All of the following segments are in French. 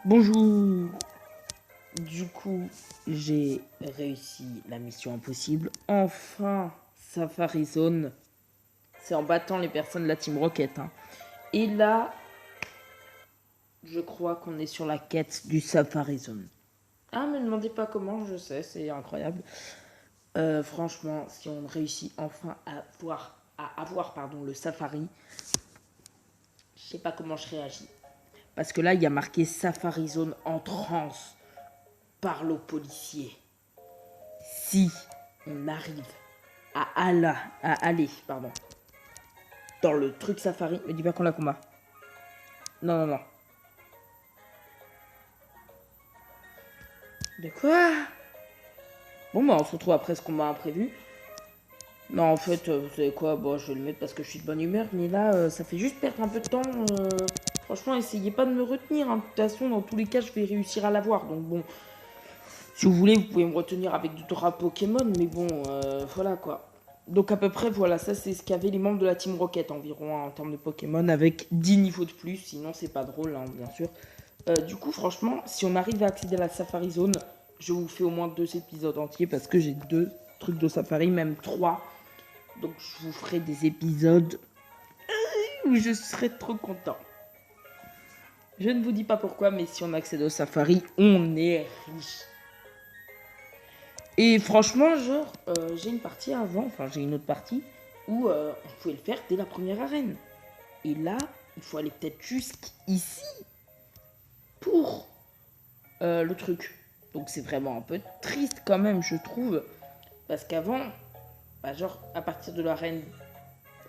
Bonjour. Du coup, j'ai réussi la mission impossible. Enfin, Safari Zone. C'est en battant les personnes de la Team Rocket. Hein. Et là, je crois qu'on est sur la quête du Safari Zone. Ah, me demandez pas comment, je sais, c'est incroyable. Franchement, si on réussit enfin à avoir le Safari, je sais pas comment je réagis. Parce que là, il y a marqué Safari Zone en transe. Parle aux policiers. Si on arrive à aller dans le truc safari, me dis pas qu'on la combat. Non, non, non. De quoi? Bon, bah, on se retrouve après ce combat imprévu. Non, en fait, vous savez quoi? Bon, je vais le mettre parce que je suis de bonne humeur, mais là, ça fait juste perdre un peu de temps. Franchement, essayez pas de me retenir. Hein. De toute façon, dans tous les cas, je vais réussir à l'avoir. Donc, bon, si vous voulez, vous pouvez me retenir avec du drap Pokémon, mais bon, voilà quoi. Donc à peu près, voilà, ça c'est ce qu'avaient les membres de la Team Rocket environ hein, en termes de Pokémon, avec 10 niveaux de plus, sinon c'est pas drôle, hein, bien sûr. Du coup, franchement, si on arrive à accéder à la Safari Zone, je vous fais au moins 2 épisodes entiers, parce que j'ai 2 trucs de Safari, même 3. Donc je vous ferai des épisodes où je serai trop content. Je ne vous dis pas pourquoi, mais si on accède au Safari, on est riche. Et franchement, genre, j'ai une partie avant, enfin j'ai une autre partie où on pouvait le faire dès la première arène. Et là, il faut aller peut-être jusqu'ici pour le truc. Donc c'est vraiment un peu triste quand même, je trouve. Parce qu'avant, bah, genre, à partir de l'arène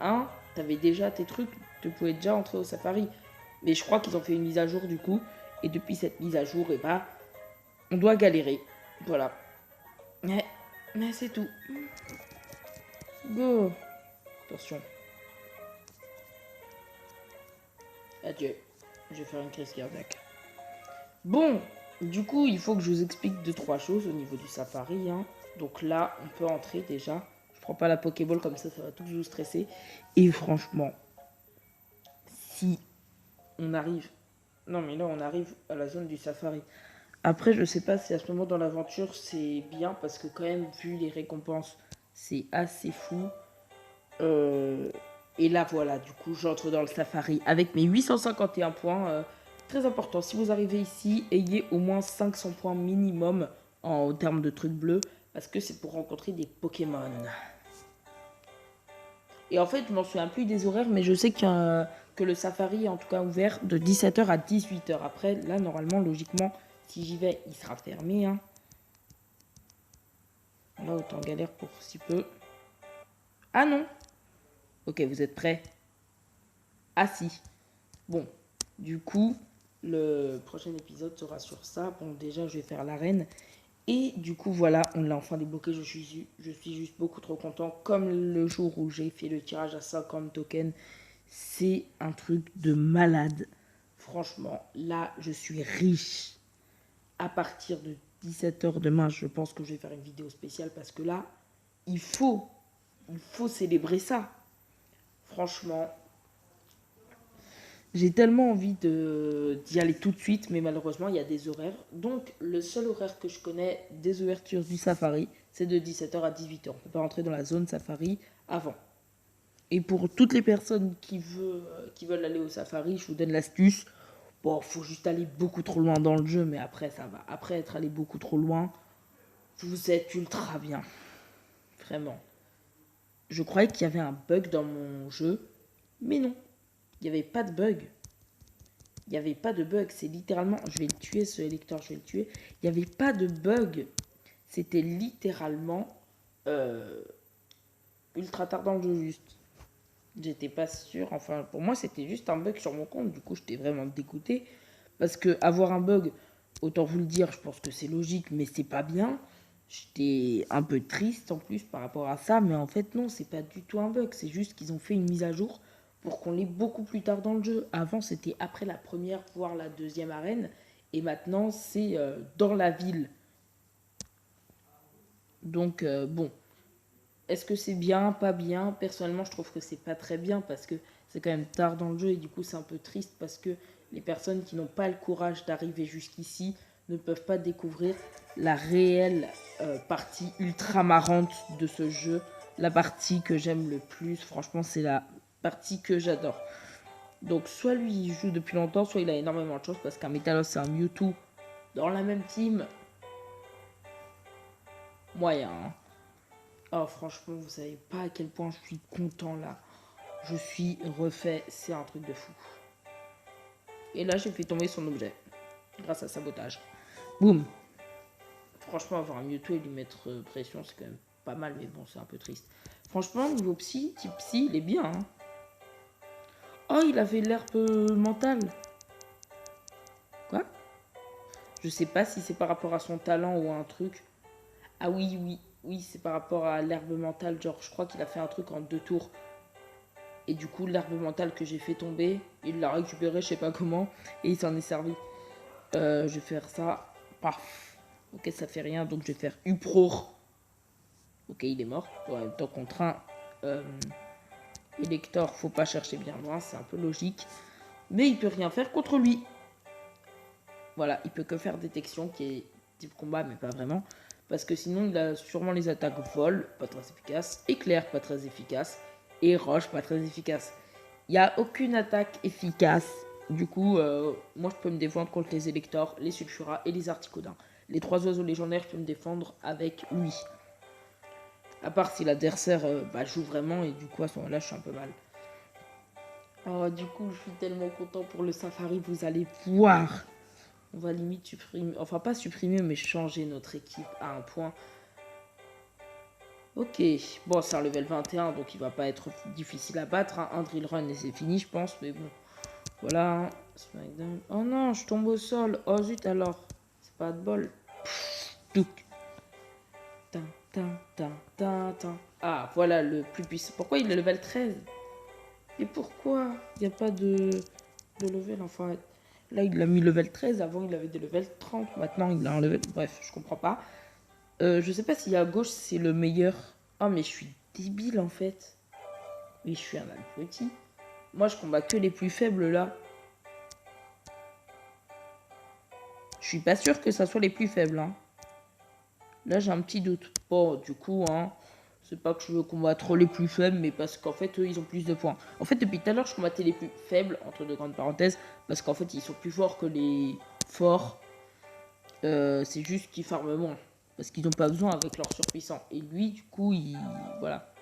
1, t'avais déjà tes trucs, tu pouvais déjà entrer au safari. Mais je crois qu'ils ont fait une mise à jour du coup. Et depuis cette mise à jour, et bah, on doit galérer. Voilà. Mais c'est tout. Go. Attention. Adieu. Je vais faire une crise cardiaque. Bon, du coup, il faut que je vous explique 2-3 choses au niveau du safari. Hein. Donc là, on peut entrer déjà. Je prends pas la Pokéball comme ça va tout vous stresser. Et franchement, si on arrive... Non mais là, on arrive à la zone du safari. Après, je sais pas si à ce moment dans l'aventure, c'est bien. Parce que quand même, vu les récompenses, c'est assez fou. Euh, et là, voilà, du coup, j'entre dans le safari avec mes 851 points. Très important, si vous arrivez ici, ayez au moins 500 points minimum en termes de trucs bleus, parce que c'est pour rencontrer des Pokémon. Et en fait, je m'en souviens plus des horaires, mais je sais que le safari est en tout cas ouvert de 17h à 18h. Après, là, normalement, logiquement, si j'y vais, il sera fermé. Hein. Là, autant galère pour si peu. Ah non. Ok, vous êtes prêts? Ah si. Bon, du coup, le prochain épisode sera sur ça. Bon, déjà, je vais faire l'arène. Et du coup, voilà, on l'a enfin débloqué. Je suis juste beaucoup trop content. Comme le jour où j'ai fait le tirage à 50 tokens. C'est un truc de malade. Franchement, là, je suis riche. À partir de 17h demain, je pense que je vais faire une vidéo spéciale parce que là, il faut, il faut célébrer ça. Franchement, j'ai tellement envie d'y aller tout de suite, mais malheureusement, il y a des horaires. Donc, le seul horaire que je connais des ouvertures du safari, c'est de 17h à 18h. On ne peut pas rentrer dans la zone safari avant. Et pour toutes les personnes qui veulent aller au safari, je vous donne l'astuce. Bon, faut juste aller beaucoup trop loin dans le jeu, mais après, ça va. Après être allé beaucoup trop loin, vous êtes ultra bien. Vraiment. Je croyais qu'il y avait un bug dans mon jeu, mais non. Il n'y avait pas de bug. Il n'y avait pas de bug. C'est littéralement. Je vais le tuer, ce électeur, je vais le tuer. Il n'y avait pas de bug. C'était littéralement ultra tard dans le jeu, juste. J'étais pas sûr. Enfin, pour moi, c'était juste un bug sur mon compte. Du coup, j'étais vraiment dégoûté. Parce que avoir un bug, autant vous le dire, je pense que c'est logique, mais c'est pas bien. J'étais un peu triste en plus par rapport à ça. Mais en fait, non, c'est pas du tout un bug. C'est juste qu'ils ont fait une mise à jour pour qu'on l'ait beaucoup plus tard dans le jeu. Avant, c'était après la première, voire la deuxième arène. Et maintenant, c'est dans la ville. Donc, bon. Est-ce que c'est bien, pas bien? Personnellement, je trouve que c'est pas très bien parce que c'est quand même tard dans le jeu et du coup, c'est un peu triste parce que Les personnes qui n'ont pas le courage d'arriver jusqu'ici ne peuvent pas découvrir la réelle partie ultra marrante de ce jeu. La partie que j'aime le plus, franchement, c'est la partie que j'adore. Donc, soit lui, il joue depuis longtemps, soit il a énormément de choses, parce qu'un Metalos et un Mewtwo dans la même team, moyen. Hein. Oh, franchement, vous savez pas à quel point je suis content là. Je suis refait, c'est un truc de fou. Et là, j'ai fait tomber son objet, grâce à sabotage. Boum. Franchement, avoir un Mewtwo et lui mettre pression, c'est quand même pas mal, mais bon, c'est un peu triste. Franchement, niveau psy, type psy, il est bien. Hein. Oh, il avait l'herbe mentale. Quoi? Je sais pas si c'est par rapport à son talent ou à un truc. Ah oui, oui, oui, c'est par rapport à l'herbe mentale. Genre, je crois qu'il a fait un truc en 2 tours. Et du coup, l'herbe mentale que j'ai fait tomber, il l'a récupéré, je sais pas comment, et il s'en est servi. Je vais faire ça. Paf. Ok, ça fait rien, donc je vais faire Uproar. Ok, il est mort. En même temps, contre un Elector, faut pas chercher bien loin, c'est un peu logique. Mais il peut rien faire contre lui. Voilà, il peut que faire détection, qui est type combat, mais pas vraiment. Parce que sinon, il a sûrement les attaques vol, pas très efficaces, éclair, pas très efficace, et roche, pas très efficace. Il n'y a aucune attaque efficace. Du coup, moi, je peux me défendre contre les Electors, les Sulfuras et les Articodins. Les 3 oiseaux légendaires, je peux me défendre avec lui. À part si l'adversaire joue vraiment, et du coup, à ce moment-là, je suis un peu mal. Oh, du coup, je suis tellement content pour le Safari, vous allez voir. On va limite supprimer, enfin pas supprimer, mais changer notre équipe à un point. Ok, bon, c'est un level 21, donc il va pas être difficile à battre. Hein. Un drill run et c'est fini, je pense, mais bon. Voilà. Smackdown. Oh non, je tombe au sol. Oh zut alors. C'est pas de bol. Ah, voilà le plus puissant. Pourquoi il est level 13? Et pourquoi il n'y a pas de level enfin. Là, il a mis level 13. Avant, il avait des level 30. Maintenant, il a un level. Bref, je comprends pas. Je sais pas si à gauche, c'est le meilleur. Oh, mais je suis débile en fait. Oui, je suis un petit. Moi, je combats que les plus faibles là. Je suis pas sûr que ça soit les plus faibles. Hein. Là, j'ai un petit doute. Bon, du coup, hein, c'est pas que je veux combattre les plus faibles, mais parce qu'en fait, eux, ils ont plus de points. En fait, depuis tout à l'heure, je combattais les plus faibles, entre deux grandes parenthèses, parce qu'en fait, ils sont plus forts que les forts. C'est juste qu'ils farment moins. Parce qu'ils n'ont pas besoin avec leur surpuissant. Et lui, du coup, il... Voilà.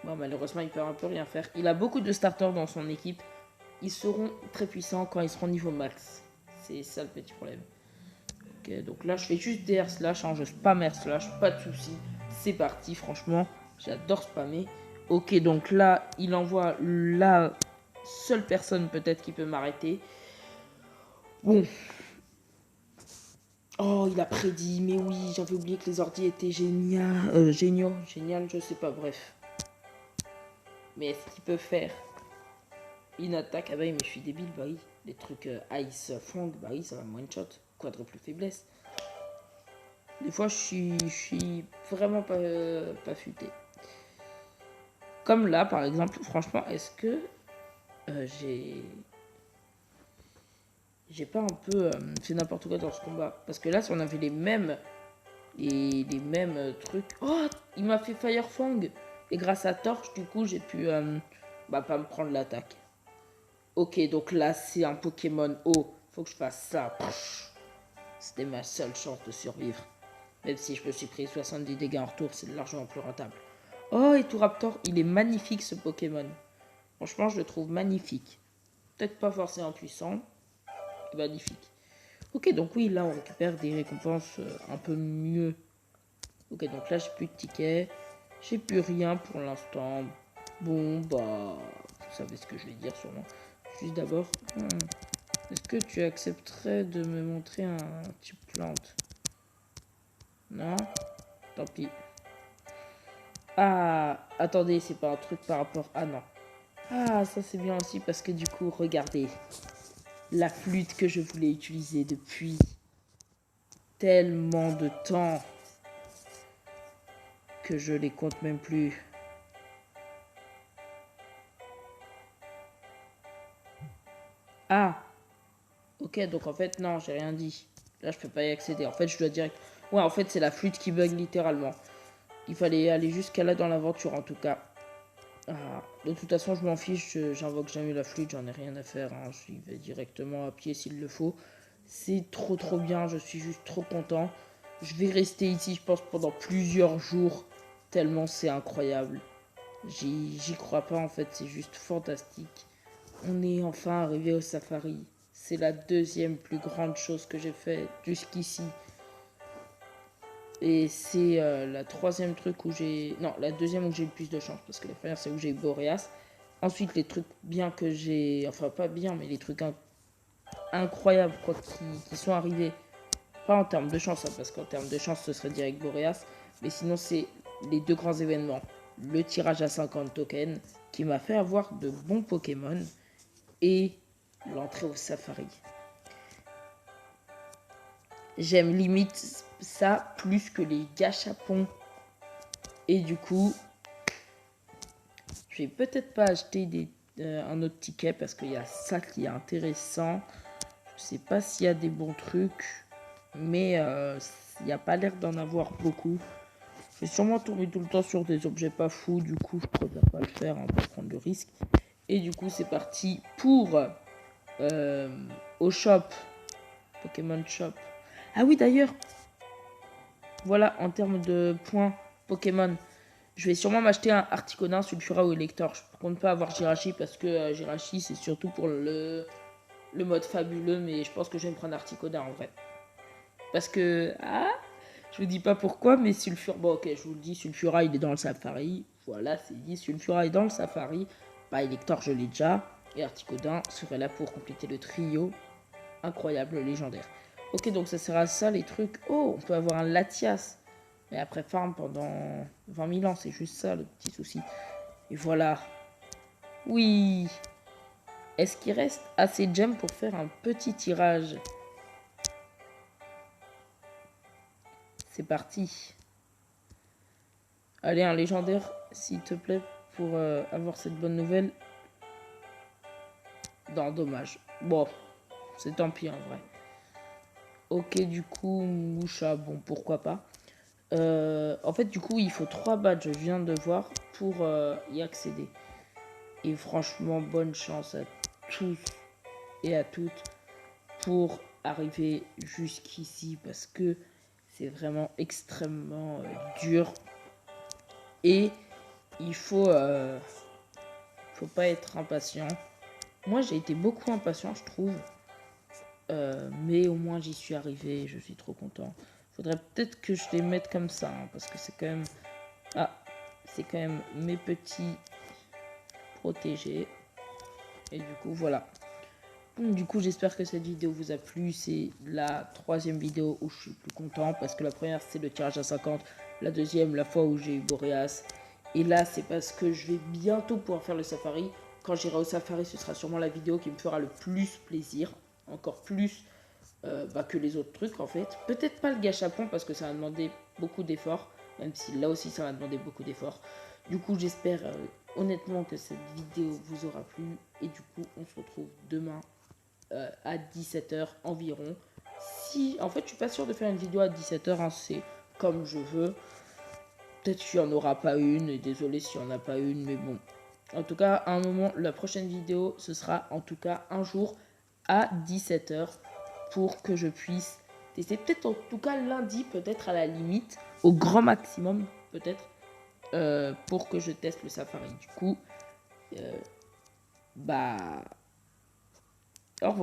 Bon, malheureusement, il peut un peu rien faire. Il a beaucoup de starters dans son équipe. Ils seront très puissants quand ils seront niveau max. C'est ça le petit problème. Ok, donc là, je fais juste DR slash. Hein, je spam R slash. Pas de soucis. C'est parti, franchement. J'adore spammer. Ok, donc là, il envoie la seule personne peut-être qui peut m'arrêter. Bon. Oh, il a prédit. Mais oui, j'avais oublié que les ordi étaient géniaux. Génial, je sais pas, bref. Mais est-ce qu'il peut faire une attaque? Ah bah oui, mais je suis débile, bah oui. Les trucs Ice Fang, bah oui, ça va me one-shot. Quadruple faiblesse. Des fois, je suis vraiment pas futé. Comme là, par exemple, franchement, est-ce que j'ai pas un peu fait n'importe quoi dans ce combat? Parce que là, si on avait les mêmes trucs... Oh, il m'a fait Fire Fang. Et grâce à Torche, du coup, j'ai pu pas me prendre l'attaque. Ok, donc là, c'est un Pokémon eau. Faut que je fasse ça. C'était ma seule chance de survivre. Même si je me suis pris 70 dégâts en retour, c'est largement plus rentable. Oh, et Raptor, il est magnifique ce Pokémon. Franchement, je le trouve magnifique. Peut-être pas forcément puissant, magnifique. Ok, donc oui, là, on récupère des récompenses un peu mieux. Ok, donc là, j'ai plus de tickets. J'ai plus rien pour l'instant. Bon, bah, vous savez ce que je vais dire sûrement. Juste d'abord, est-ce que tu accepterais de me montrer un type plante? Non? Tant pis. Ah, attendez, c'est pas un truc par rapport... Ah non. Ah, ça c'est bien aussi parce que du coup, regardez. La flûte que je voulais utiliser depuis tellement de temps que je les compte même plus. Ah, ok, donc en fait, non, j'ai rien dit. Là, je peux pas y accéder. En fait, je dois direct... Ouais, en fait, c'est la flûte qui bug littéralement. Il fallait aller jusqu'à là dans l'aventure, en tout cas. Ah, de toute façon, je m'en fiche. J'invoque jamais la flûte, j'en ai rien à faire. Hein. J'y vais directement à pied s'il le faut. C'est trop bien, je suis juste trop content. Je vais rester ici, je pense, pendant plusieurs jours. Tellement c'est incroyable. J'y crois pas, en fait, c'est juste fantastique. On est enfin arrivé au safari. C'est la deuxième plus grande chose que j'ai fait jusqu'ici. Et c'est la troisième truc où j'ai... Non, la deuxième où j'ai eu le plus de chance. Parce que la première, c'est où j'ai eu Boreas. Ensuite, les trucs bien que j'ai... Enfin, pas bien, mais les trucs incroyables quoi, qui sont arrivés. Pas en termes de chance, hein, parce qu'en termes de chance, ce serait direct Boreas. Mais sinon, c'est les deux grands événements. Le tirage à 50 tokens, qui m'a fait avoir de bons Pokémon. Et l'entrée au safari. J'aime limite ça plus que les gâchapons. Et du coup, je vais peut-être pas acheter un autre ticket parce qu'il y a ça qui est intéressant. Je sais pas s'il y a des bons trucs, mais il n'y a pas l'air d'en avoir beaucoup. Je vais sûrement tomber tout le temps sur des objets pas fous, du coup je préfère pas le faire, hein, pour prendre le risque. Et du coup c'est parti pour au shop, Pokémon Shop. Ah oui d'ailleurs, voilà, en termes de points Pokémon, je vais sûrement m'acheter un Articuno, Sulfura ou Elector. Je compte pas avoir Jirachi parce que Jirachi c'est surtout pour le mode fabuleux, mais je pense que je vais me prendre Articuno en vrai. Parce que, je vous dis pas pourquoi, mais Sulfura, bon ok, je vous le dis, Sulfura il est dans le Safari. Voilà, c'est dit, Sulfura est dans le Safari. Bah, Elector je l'ai déjà. Et Articuno serait là pour compléter le trio. Incroyable, légendaire. Ok, donc ça sert à ça les trucs. Oh, on peut avoir un Latias. Mais après farm pendant 20 000 ans, c'est juste ça le petit souci. Et voilà. Oui. Est-ce qu'il reste assez de gemmes pour faire un petit tirage? C'est parti. Allez, un légendaire, s'il te plaît, pour avoir cette bonne nouvelle. Non, dommage. Bon, c'est tant pis en vrai. Ok, du coup, Moucha, bon, pourquoi pas. En fait, du coup, il faut 3 badges, je viens de voir, pour y accéder. Et franchement, bonne chance à tous et à toutes pour arriver jusqu'ici parce que c'est vraiment extrêmement dur. Et il faut pas être impatient. Moi, j'ai été beaucoup impatient, je trouve. Mais au moins, j'y suis arrivé. Je suis trop content. Faudrait peut-être que je les mette comme ça. Hein, parce que c'est quand même... Ah, c'est quand même mes petits protégés. Et du coup, voilà. Du coup, j'espère que cette vidéo vous a plu. C'est la troisième vidéo où je suis plus content. Parce que la première, c'est le tirage à 50. La deuxième, la fois où j'ai eu Boreas. Et là, c'est parce que je vais bientôt pouvoir faire le safari. Quand j'irai au safari, ce sera sûrement la vidéo qui me fera le plus plaisir. Encore plus que les autres trucs, en fait. Peut-être pas le gâchapon parce que ça va demander beaucoup d'efforts. Même si là aussi, ça va demander beaucoup d'efforts. Du coup, j'espère honnêtement que cette vidéo vous aura plu. Et du coup, on se retrouve demain à 17h environ. Si, en fait, je suis pas sûr de faire une vidéo à 17h, hein, c'est comme je veux. Peut-être qu'il n'y en aura pas une, et désolé s'il n'y en a pas une, mais bon. En tout cas, à un moment, la prochaine vidéo, ce sera en tout cas un jour à 17h pour que je puisse tester. Peut-être en tout cas lundi, peut-être à la limite, au grand maximum, peut-être, pour que je teste le safari. Du coup, bah